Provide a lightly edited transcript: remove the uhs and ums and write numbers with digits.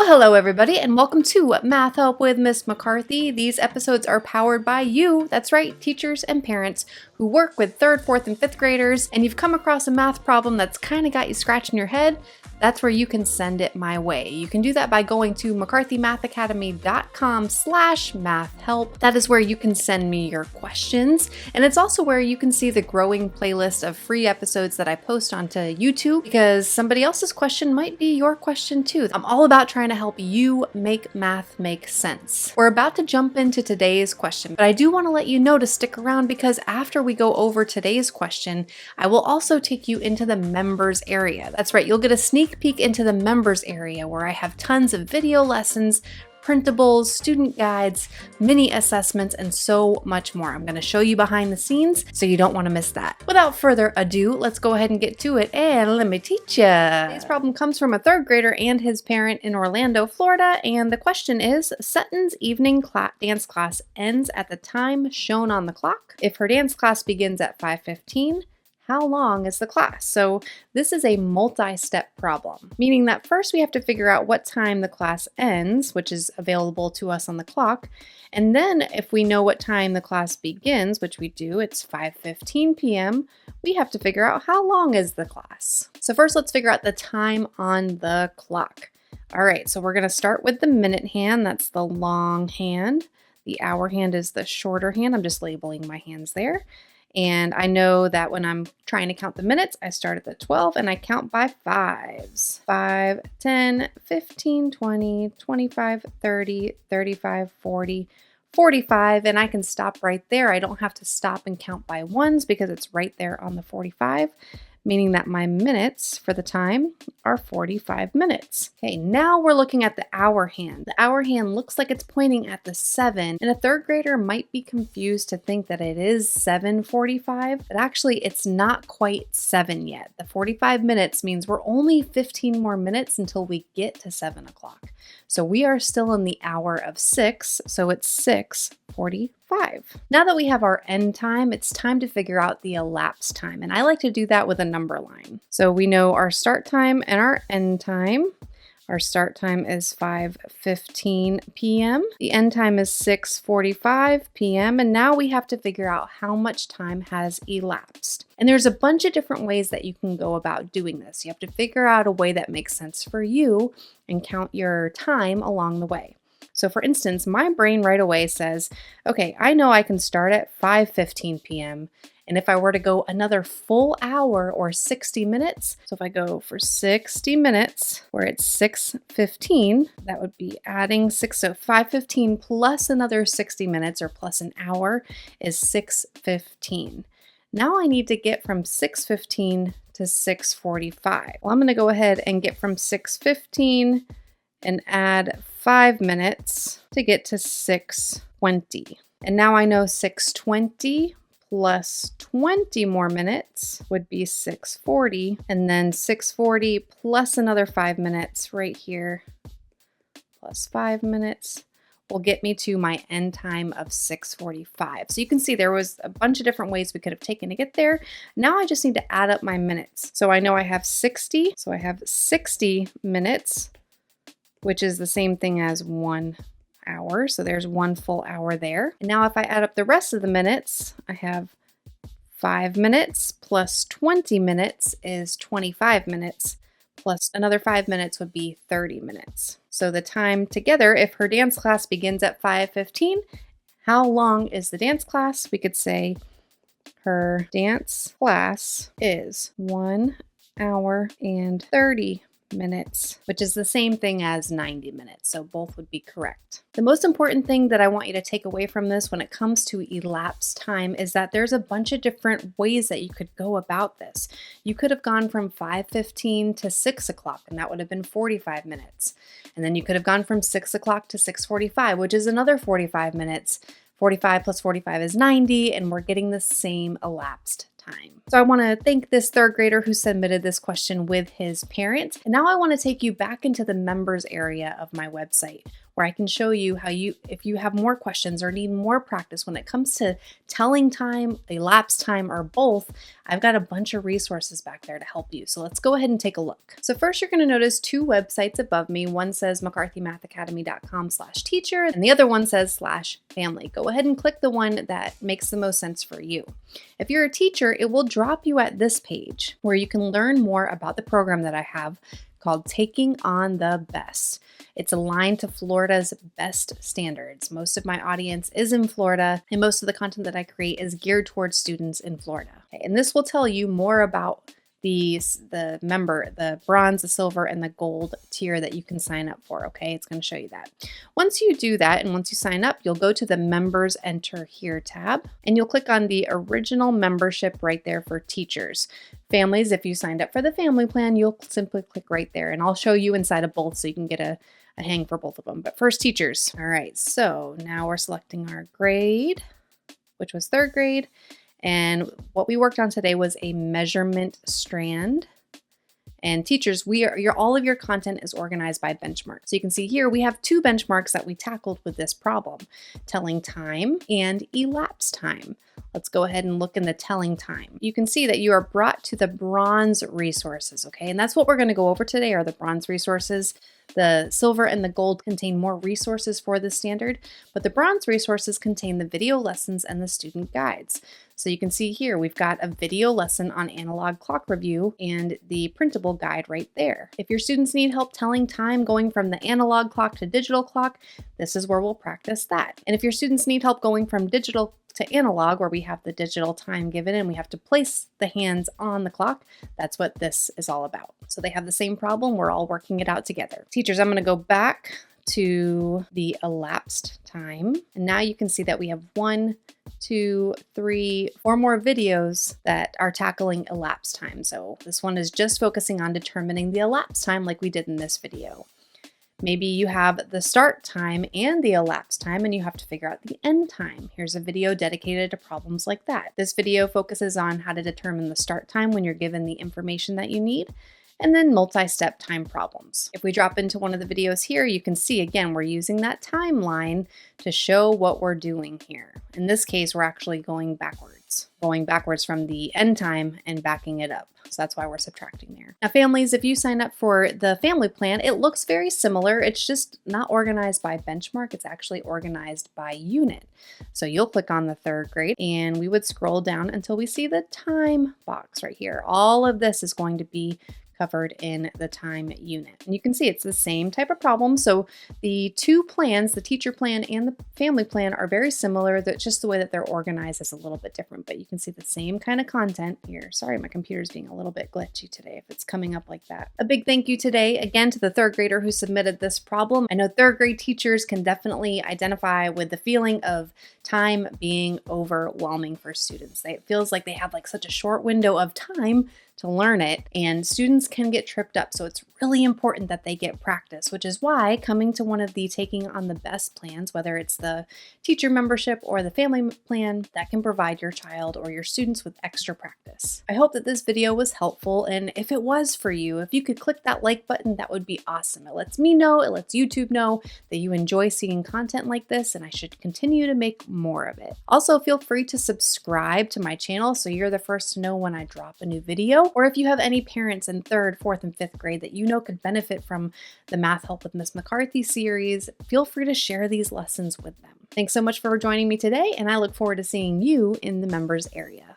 Well, hello everybody, and welcome to Math Help with Miss McCarthy. These episodes are powered by you, that's right, teachers and parents who work with 3rd, 4th, and 5th graders, and you've come across a math problem that's kind of got you scratching your head. That's where you can send it my way. You can do that by going to mccarthymathacademy.com/mathhelp. That is where you can send me your questions. And it's also where you can see the growing playlist of free episodes that I post onto YouTube, because somebody else's question might be your question too. I'm all about trying to help you make math make sense. We're about to jump into today's question, but I do want to let you know to stick around, because after we go over today's question, I will also take you into the members area. That's right, you'll get a sneak peek into the members area where I have tons of video lessons, printables, student guides, mini assessments, and so much more. I'm going to show you behind the scenes, so you don't want to miss that. Without further ado, let's go ahead and get to it, and let me teach you. Today's problem comes from a 3rd grader and his parent in Orlando, Florida, and the question is, Sutton's evening dance class ends at the time shown on the clock. If her dance class begins at 5:15, how long is the class? So this is a multi-step problem, meaning that first we have to figure out what time the class ends, which is available to us on the clock. And then if we know what time the class begins, which we do, it's 5:15 p.m., we have to figure out how long is the class. So first let's figure out the time on the clock. All right, so we're gonna start with the minute hand. That's the long hand. The hour hand is the shorter hand. I'm just labeling my hands there. And I know that when I'm trying to count the minutes, I start at the 12 and I count by fives. 5, 10, 15, 20, 25, 30, 35, 40, 45, and I can stop right there. I don't have to stop and count by ones because it's right there on the 45, meaning that my minutes for the time are 45 minutes. Okay, now we're looking at the hour hand. The hour hand looks like it's pointing at the 7, and a 3rd grader might be confused to think that it is 7:45, but actually it's not quite 7 yet. The 45 minutes means we're only 15 more minutes until we get to 7 o'clock. So we are still in the hour of 6, so it's 6:45. Now that we have our end time, it's time to figure out the elapsed time, and I like to do that with a number line. So we know our start time and our end time. Our start time is 5:15 p.m. The end time is 6:45 p.m. And now we have to figure out how much time has elapsed. And there's a bunch of different ways that you can go about doing this. You have to figure out a way that makes sense for you and count your time along the way. So for instance, my brain right away says, okay, I know I can start at 5:15 p.m. And if I were to go another full hour or 60 minutes, so if I go for 60 minutes where it's 6:15, that would be adding 6. So 5:15 plus another 60 minutes or plus an hour is 6:15. Now I need to get from 6:15 to 6:45. Well, I'm going to go ahead and get from 6:15 and add 5 minutes to get to 6:20. And now I know 6:20 plus 20 more minutes would be 6:40, and then 6:40 plus another 5 minutes right here, plus 5 minutes, will get me to my end time of 6:45. So you can see there was a bunch of different ways we could have taken to get there. Now I just need to add up my minutes. So I know I have 60, so I have 60 minutes, which is the same thing as 1 hour. So there's 1 full hour there. And now if I add up the rest of the minutes, I have 5 minutes plus 20 minutes is 25 minutes, plus another 5 minutes would be 30 minutes. So the time together, if her dance class begins at 5:15, how long is the dance class? We could say her dance class is 1 hour and 30 minutes, which is the same thing as 90 minutes. So both would be correct. The most important thing that I want you to take away from this when it comes to elapsed time is that there's a bunch of different ways that you could go about this. You could have gone from 5:15 to 6 o'clock, and that would have been 45 minutes. And then you could have gone from 6 o'clock to 6:45, which is another 45 minutes. 45 plus 45 is 90, and we're getting the same elapsed time. So I want to thank this 3rd grader who submitted this question with his parent. And now I want to take you back into the members area of my website, where I can show you how if you have more questions or need more practice when it comes to telling time, elapsed time, or both, I've got a bunch of resources back there to help you. So let's go ahead and take a look. So first, you're going to notice two websites above me. One says mccarthymathacademy.com/teacher, and the other one says /family. Go ahead and click the one that makes the most sense for you. If you're a teacher, it will drop you at this page where you can learn more about the program that I have called Taking on the B.E.S.T. It's aligned to Florida's B.E.S.T standards. Most of my audience is in Florida, and most of the content that I create is geared towards students in Florida. Okay, and this will tell you more about the bronze, the silver, and the gold tier that you can sign up for. Okay, it's going to show you that. Once you do that, and once you sign up, you'll go to the Members Enter Here tab, and you'll click on the original membership right there for teachers. Families, if you signed up for the family plan, you'll simply click right there, and I'll show you inside of both so you can get a hang for both of them. But first, teachers. All right, so now we're selecting our grade, which was 3rd grade. And what we worked on today was a measurement strand. And teachers, all of your content is organized by benchmark. So you can see here we have 2 benchmarks that we tackled with this problem: telling time and elapsed time. Let's go ahead and look in the telling time. You can see that you are brought to the bronze resources, okay? And that's what we're going to go over today, are the bronze resources. The silver and the gold contain more resources for the standard, but the bronze resources contain the video lessons and the student guides. So you can see here, we've got a video lesson on analog clock review and the printable guide right there. If your students need help telling time going from the analog clock to digital clock, this is where we'll practice that. And if your students need help going from digital to analog, where we have the digital time given and we have to place the hands on the clock, that's what this is all about. So they have the same problem. We're all working it out together. Teachers, I'm going to go back to the elapsed time. And now you can see that we have 1, 2, 3, 4 more videos that are tackling elapsed time. So this one is just focusing on determining the elapsed time like we did in this video. Maybe you have the start time and the elapsed time and you have to figure out the end time. Here's a video dedicated to problems like that. This video focuses on how to determine the start time when you're given the information that you need, and then multi-step time problems. If we drop into one of the videos here, you can see again, we're using that timeline to show what we're doing here. In this case, we're actually going backwards from the end time and backing it up. So that's why we're subtracting there. Now families, if you sign up for the family plan, it looks very similar. It's just not organized by benchmark. It's actually organized by unit. So you'll click on the 3rd grade and we would scroll down until we see the time box right here. All of this is going to be covered in the time unit. And you can see it's the same type of problem. So the 2 plans, the teacher plan and the family plan, are very similar. That's just the way that they're organized is a little bit different, but you can see the same kind of content here. Sorry, my computer's being a little bit glitchy today if it's coming up like that. A big thank you today again to the 3rd grader who submitted this problem. I know 3rd grade teachers can definitely identify with the feeling of time being overwhelming for students. It feels like they have such a short window of time to learn it, and students can get tripped up. So it's really important that they get practice, which is why coming to one of the Taking on the B.E.S.T plans, whether it's the teacher membership or the family plan, that can provide your child or your students with extra practice. I hope that this video was helpful, and if it was for you, if you could click that like button, that would be awesome. It lets me know, it lets YouTube know that you enjoy seeing content like this, and I should continue to make more of it. Also, feel free to subscribe to my channel so you're the first to know when I drop a new video. Or if you have any parents in 3rd, 4th, and 5th grade that you know could benefit from the Math Help with Miss McCarthy series, feel free to share these lessons with them. Thanks so much for joining me today, and I look forward to seeing you in the members area.